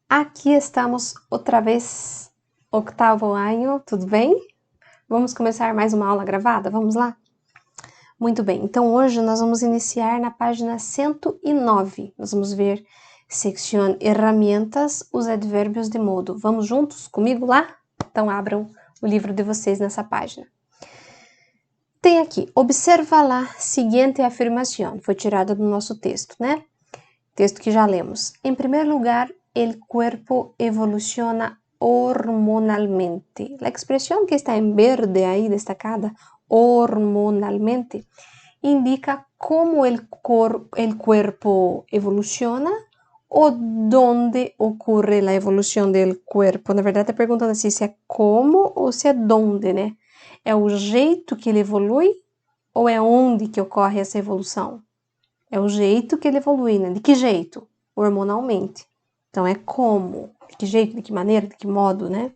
Aqui estamos outra vez, 8º ano, tudo bem? Vamos começar mais uma aula gravada? Vamos lá? Muito bem, então hoje nós vamos iniciar na página 109. Nós vamos ver secção Herramientas, os advérbios de modo. Vamos juntos comigo lá? Então abram o livro de vocês nessa página. Tem aqui, observa lá, seguinte afirmação, foi tirada do nosso texto, né? Texto que já lemos. Em primeiro lugar, el cuerpo evoluciona hormonalmente. La expresión que está en verde ahí destacada, hormonalmente, indica cómo el cuerpo evoluciona ou dónde ocorre a evolução do corpo. Na verdade, está perguntando assim, se é como ou se é donde, né? É o jeito que ele evolui ou é onde que ocorre essa evolução? É o jeito que ele evolui, né? De que jeito? Hormonalmente. Então, é como, de que jeito, de que maneira, de que modo, né?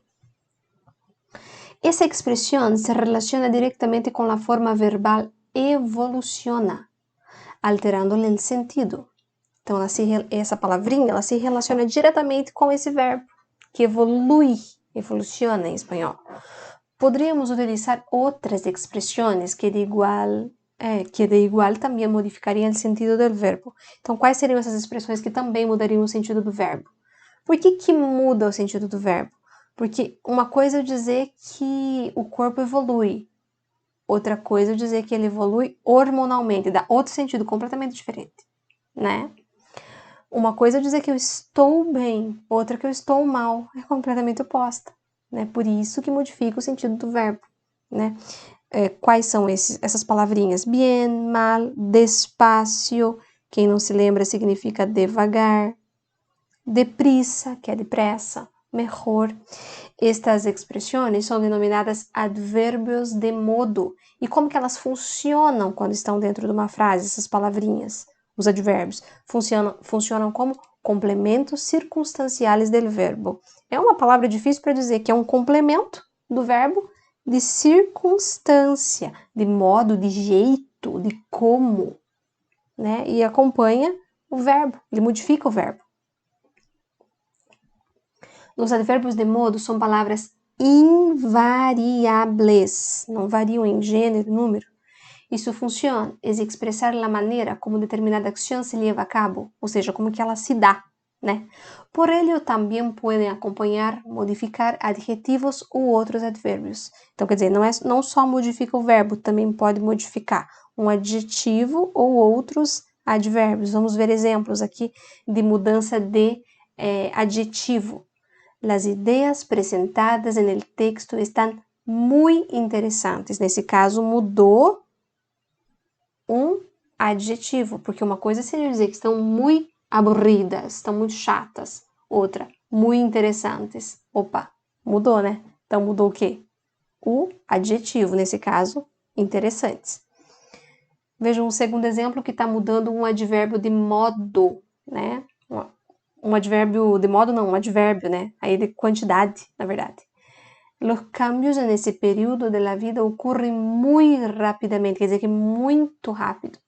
Essa expressão se relaciona diretamente com a forma verbal evoluciona, alterando-lhe o sentido. Então, essa palavrinha, ela se relaciona diretamente com esse verbo, que evolui, evoluciona em espanhol. Poderíamos utilizar outras expressões que de igual também modificariam o sentido do verbo. Então, quais seriam essas expressões que também mudariam o sentido do verbo? Por que muda o sentido do verbo? Porque uma coisa é dizer que o corpo evolui, outra coisa é dizer que ele evolui hormonalmente, dá outro sentido completamente diferente, né? Uma coisa é dizer que eu estou bem, outra que eu estou mal, é completamente oposta, né? Por isso que modifica o sentido do verbo, né? Quais são essas palavrinhas? Bien, mal, despacio, quem não se lembra significa devagar, deprisa, que é depressa, mejor. Estas expressões são denominadas advérbios de modo. E como que elas funcionam quando estão dentro de uma frase, essas palavrinhas? Os advérbios funcionam como complementos circunstanciais do verbo. É uma palavra difícil para dizer que é um complemento do verbo de circunstância, de modo, de jeito, de como, né? E acompanha o verbo, ele modifica o verbo. Os advérbios de modo são palavras invariables, não variam em gênero, número. E su função é expressar a maneira como determinada ação se leva a cabo, ou seja, como que ela se dá, né? Por ello, também podem acompanhar, modificar adjetivos ou outros advérbios. Então, quer dizer, não só modifica o verbo, também pode modificar um adjetivo ou outros advérbios. Vamos ver exemplos aqui de mudança de adjetivo. Las ideas presentadas en el texto están muy interesantes. Nesse caso, mudou um adjetivo, porque uma coisa seria dizer que estão muito aburridas, estão muito chatas. Outra, muito interessantes. Opa, mudou, né? Então, mudou o quê? O adjetivo, nesse caso, interessantes. Vejam um segundo exemplo que está mudando um advérbio de modo, né? Um advérbio de modo não, um advérbio, né? Aí de quantidade, na verdade. Os cambios nesse período da vida ocorrem muito rapidamente, quer dizer que muito rápido.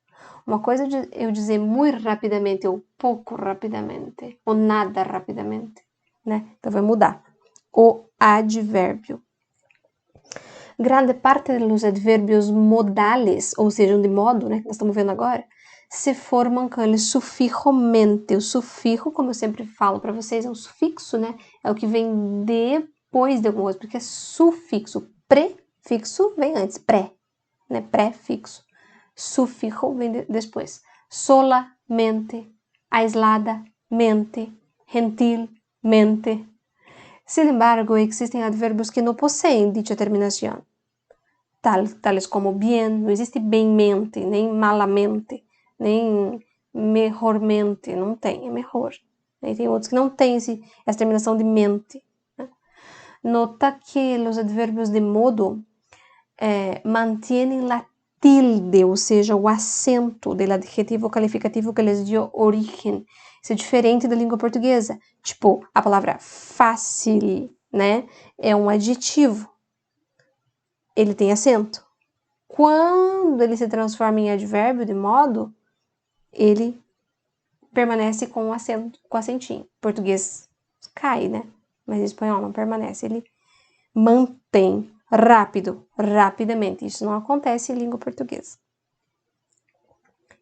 Uma coisa é eu dizer muito rapidamente ou pouco rapidamente, ou nada rapidamente, né? Então vai mudar. O advérbio. Grande parte dos advérbios modales, ou seja, de modo, né, que nós estamos vendo agora, se formam com o sufixo mente. O sufixo, como eu sempre falo para vocês, é um sufixo, né? É o que vem depois de alguma coisa, porque é sufixo. Prefixo vem antes, pré, né? Prefixo. Sufixo vem depois. Solamente, aisladamente, gentilmente. Sin embargo, existen advérbios que não possuem dicha terminação. Tales como bien, não existe bemmente, nem malamente, nem mejormente, não tem, é melhor. E tem outros que não têm essa terminação de mente. Né? Nota que os advérbios de modo mantêm a tilde, ou seja, o acento do adjetivo qualificativo que lhes deu origem. Isso é diferente da língua portuguesa. Tipo, a palavra fácil, né? É um adjetivo. Ele tem acento. Quando ele se transforma em advérbio de modo, ele permanece com o acento, com acentinho. Português cai, né? Mas em espanhol não permanece, ele mantém rápido, rapidamente. Isso não acontece em língua portuguesa.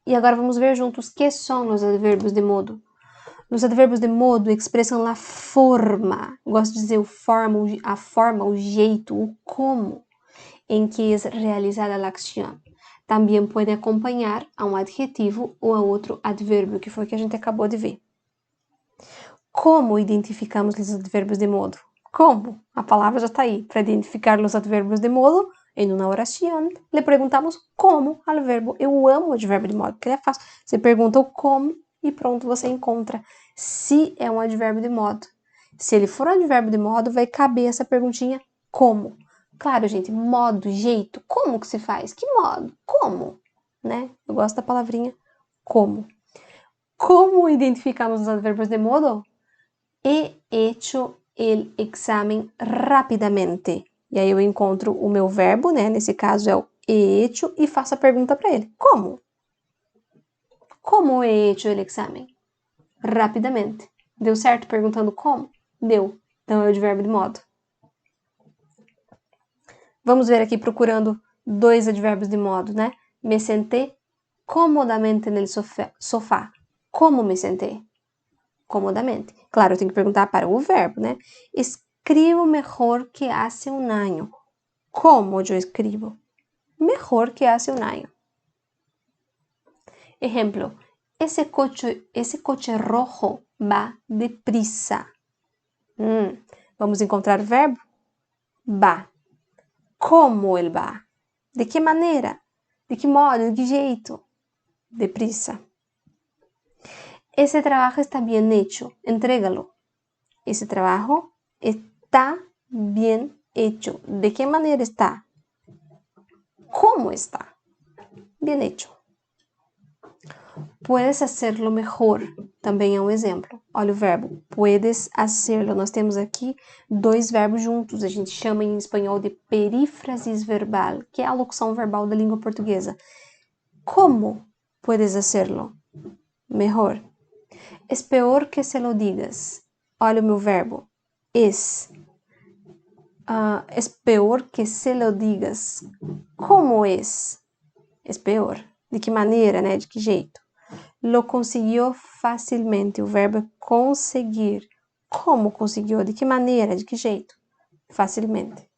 E agora vamos ver juntos o que são os advérbios de modo. Os advérbios de modo expressam a forma, gosto de dizer a forma, o jeito, o como em que é realizada a ação. Também pode acompanhar a um adjetivo ou a outro advérbio, que foi o que a gente acabou de ver. Como identificamos os advérbios de modo? Como? A palavra já está aí. Para identificar os advérbios de modo, em uma oração, le perguntamos como ao verbo. Eu amo o advérbio de modo, porque é fácil. Você pergunta o como e pronto, você encontra se é um advérbio de modo. Se ele for um advérbio de modo, vai caber essa perguntinha como. Claro, gente, modo, jeito, como que se faz? Que modo? Como? Né? Eu gosto da palavrinha como. Como identificamos os advérbios de modo? He hecho el examen rapidamente. E aí eu encontro o meu verbo, né? Nesse caso é o he hecho, e faço a pergunta para ele. Como? Como he hecho el examen? Rapidamente. Deu certo perguntando como? Deu. Então é o advérbio de modo. Vamos ver aqui procurando dois advérbios de modo, né? Me senté comodamente no sofá. Como me sentei? Comodamente. Claro, eu tenho que perguntar para o verbo, né? Escribo melhor que hace um ano. Como eu escribo? Melhor que hace um ano. Exemplo. Esse coche rojo va deprisa. Vamos encontrar o verbo? Va. Como ele va? De que maneira? De que modo? De que jeito? Deprisa. Ese trabajo está bien hecho. Entrégalo. Ese trabajo está bien hecho. ¿De qué manera está? ¿Cómo está? Bien hecho. Puedes hacerlo mejor. Também é um exemplo. Olha o verbo. Puedes hacerlo. Nós temos aqui dois verbos juntos. A gente chama em espanhol de perífrasis verbal, que é a locução verbal da língua portuguesa. Como puedes hacerlo mejor? Es peor que se lo digas. Olha o meu verbo. Es peor que se lo digas. Como es? Es peor. De que maneira, né? De que jeito? Lo consiguió facilmente. O verbo é conseguir. Como conseguiu? De que maneira? De que jeito? Facilmente.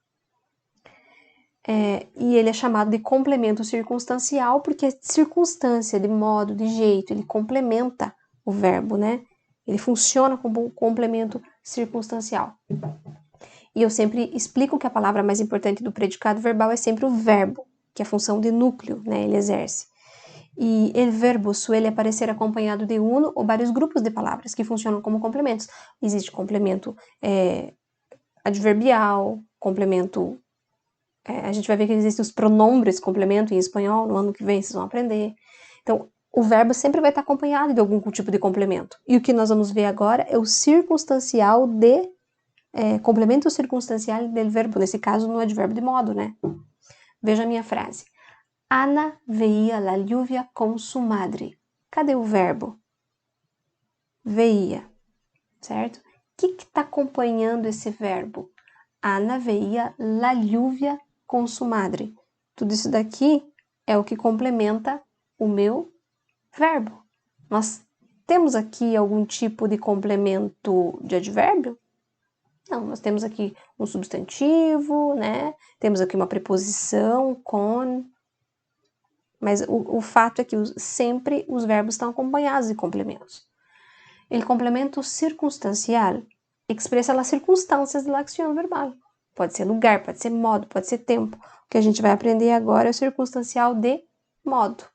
E ele é chamado de complemento circunstancial porque é circunstância, de modo, de jeito, ele complementa o verbo, né? Ele funciona como um complemento circunstancial. E eu sempre explico que a palavra mais importante do predicado verbal é sempre o verbo, que é a função de núcleo, né? Ele exerce. E el verbo suele aparecer acompanhado de uno ou vários grupos de palavras que funcionam como complementos. Existe complemento adverbial, complemento... a gente vai ver que existem os pronombres complemento em espanhol, no ano que vem vocês vão aprender. Então, o verbo sempre vai estar acompanhado de algum tipo de complemento. E o que nós vamos ver agora é o circunstancial de... complemento circunstancial del verbo, nesse caso no advérbio de modo, né? Veja a minha frase. Ana veía la lluvia com su madre. Cadê o verbo? Veía, certo? O que está acompanhando esse verbo? Ana veía la lluvia com su madre. Tudo isso daqui é o que complementa o meu verbo. Nós temos aqui algum tipo de complemento de advérbio? Não, nós temos aqui um substantivo, né? Temos aqui uma preposição, com... Mas o fato é que sempre os verbos estão acompanhados de complementos. O complemento circunstancial expressa as circunstâncias da ação verbal. Pode ser lugar, pode ser modo, pode ser tempo. O que a gente vai aprender agora é o circunstancial de modo.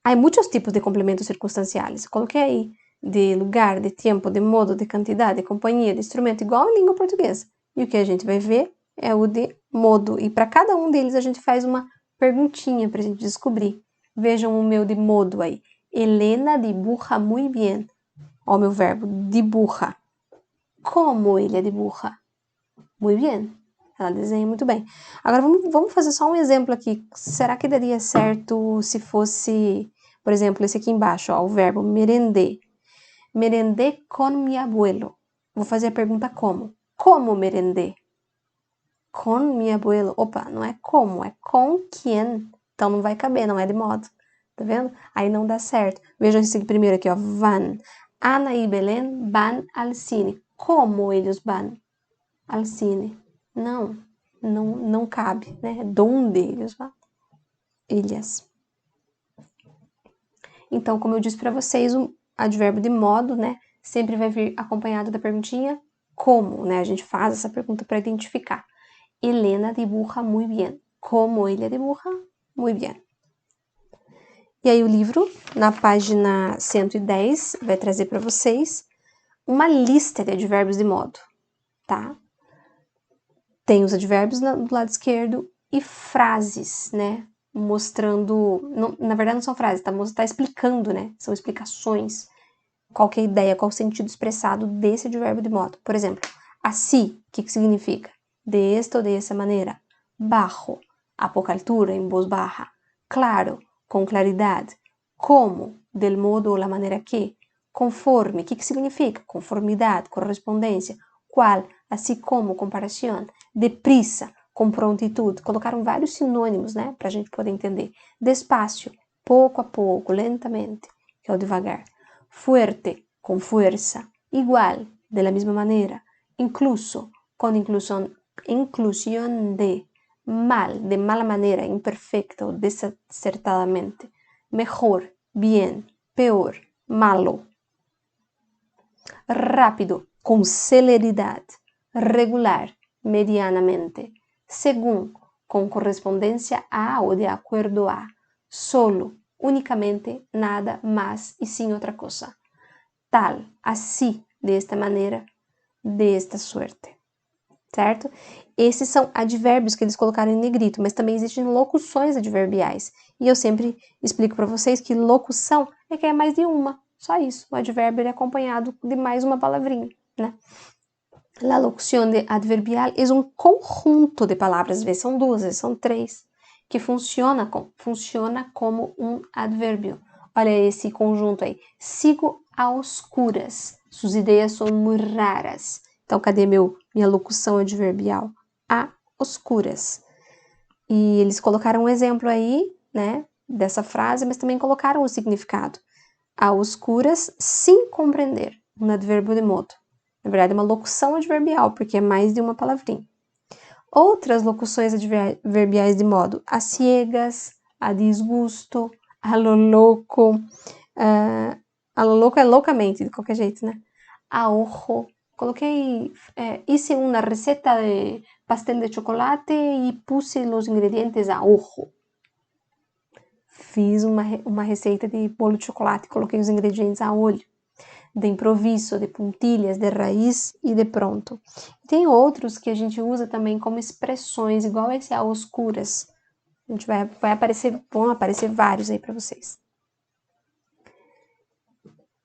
Há muitos tipos de complementos circunstanciais. Coloquei aí de lugar, de tempo, de modo, de quantidade, de companhia, de instrumento, igual em língua portuguesa. E o que a gente vai ver é o de modo. E para cada um deles a gente faz uma perguntinha para a gente descobrir. Vejam o meu de modo aí. Helena dibuja muy bien. Ó, o meu verbo, dibuja. Como ele dibuja? Muy bien. Ela desenha muito bem. Agora vamos fazer só um exemplo aqui. Será que daria certo se fosse, por exemplo, esse aqui embaixo, ó, o verbo merender? Merendé con mi abuelo. Vou fazer a pergunta como. Como merendé? Com mi abuelo. Opa, não é como, é com quem. Então não vai caber, não é de modo. Tá vendo? Aí não dá certo. Vejam esse primeiro aqui, ó. Van. Ana e Belén van al cine. Como eles van al cine? Não cabe, né? Donde eles vão? Eles. Então, como eu disse para vocês, o advérbio de modo, né? Sempre vai vir acompanhado da perguntinha como, né? A gente faz essa pergunta para identificar. Helena dibuja muy bien. Como ella dibuja? Muy bien. E aí o livro, na página 110, vai trazer para vocês uma lista de advérbios de modo, tá? Tem os advérbios do lado esquerdo e frases, né? Mostrando, não, na verdade não são frases, tá explicando, né? São explicações. Qual que é a ideia, qual o sentido expressado desse advérbio de modo. Por exemplo, assim, o que significa? De esta ou de essa maneira. Bajo, a pouca altura, em voz baixa. Claro, com claridade. Como, del modo ou la maneira que. Conforme, o que significa? Conformidade, correspondência. Qual, assim como, comparação. Deprisa, com prontitude. Colocaram vários sinônimos, né, para a gente poder entender. Despacio, pouco a pouco, lentamente, que é o devagar. Fuerte, com força. Igual, de la misma manera. Incluso, con inclusión de. Mal, de mala manera, imperfecto, desacertadamente. Mejor, bien, peor, malo. Rápido, com celeridade. Regular, medianamente. Según, con correspondencia a o de acuerdo a. Solo, únicamente, nada más y sin otra cosa. Tal, así, de esta maneira, de esta suerte. Certo? Esses são advérbios que eles colocaram em negrito, mas também existem locuções adverbiais. E eu sempre explico para vocês que locução é que é mais de uma, só isso. O advérbio é acompanhado de mais uma palavrinha, né? La locución de adverbial é um conjunto de palavras, às vezes são duas, às vezes são três, que funciona como um advérbio. Olha esse conjunto aí. Sigo a oscuras. Suas ideias são muito raras. Então, cadê minha locução adverbial? A oscuras. E eles colocaram um exemplo aí, né, dessa frase, mas também colocaram o significado. A oscuras, sem compreender. Um advérbio de modo. Na verdade, é uma locução adverbial, porque é mais de uma palavrinha. Outras locuções adverbiais de modo: a ciegas, a disgusto, a lo louco. A lo louco é loucamente, de qualquer jeito, né? A ojo. Coloquei, hice una receta de pastel de chocolate e puse os ingredientes a ojo. Fiz uma receita de bolo de chocolate e coloquei os ingredientes a olho. De improviso, de puntilhas, de raiz e de pronto. Tem outros que a gente usa também como expressões, igual esse a oscuras. A gente vão aparecer vários aí para vocês.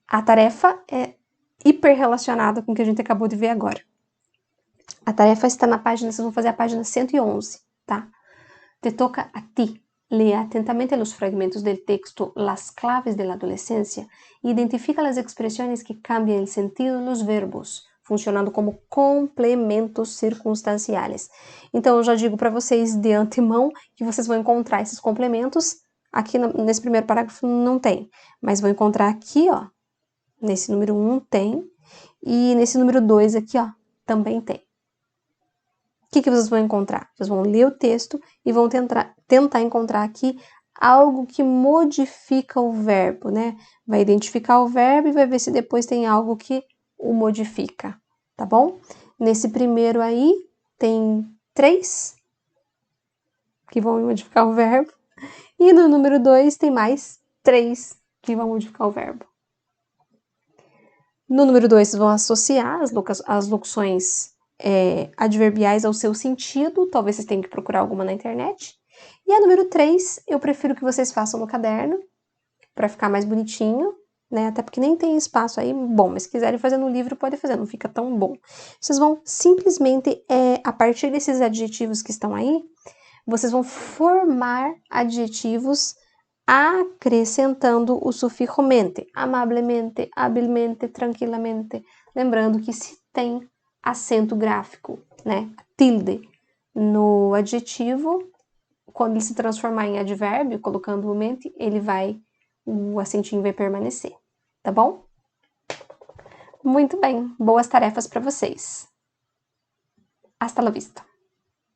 A tarefa é hiper relacionada com o que a gente acabou de ver agora. A tarefa está na página, vocês vão fazer a página 111, tá? Te toca a ti. Lea atentamente los fragmentos del texto Las claves de la adolescencia e identifica as expressões que cambiam o sentido dos verbos, funcionando como complementos circunstanciais. Então, eu já digo para vocês de antemão que vocês vão encontrar esses complementos. Aqui nesse primeiro parágrafo não tem, mas vão encontrar aqui, ó. Nesse número 1 tem, e nesse número 2 aqui, ó, também tem. O que vocês vão encontrar? Vocês vão ler o texto e vão tentar encontrar aqui algo que modifica o verbo, né? Vai identificar o verbo e vai ver se depois tem algo que o modifica, tá bom? Nesse primeiro aí, tem 3 que vão modificar o verbo. E no número 2 tem mais 3 que vão modificar o verbo. No número 2, vocês vão associar as locuções adverbiais ao seu sentido. Talvez vocês tenham que procurar alguma na internet. E a número 3, eu prefiro que vocês façam no caderno, para ficar mais bonitinho, né? Até porque nem tem espaço aí. Bom, mas se quiserem fazer no livro, pode fazer, não fica tão bom. Vocês vão simplesmente, a partir desses adjetivos que estão aí, vocês vão formar adjetivos acrescentando o sufixo mente, amablemente, habilmente, tranquilamente. Lembrando que se tem acento gráfico, né, tilde, no adjetivo, quando ele se transformar em advérbio, colocando o mente, o acentinho vai permanecer, tá bom? Muito bem, boas tarefas para vocês. Hasta la vista.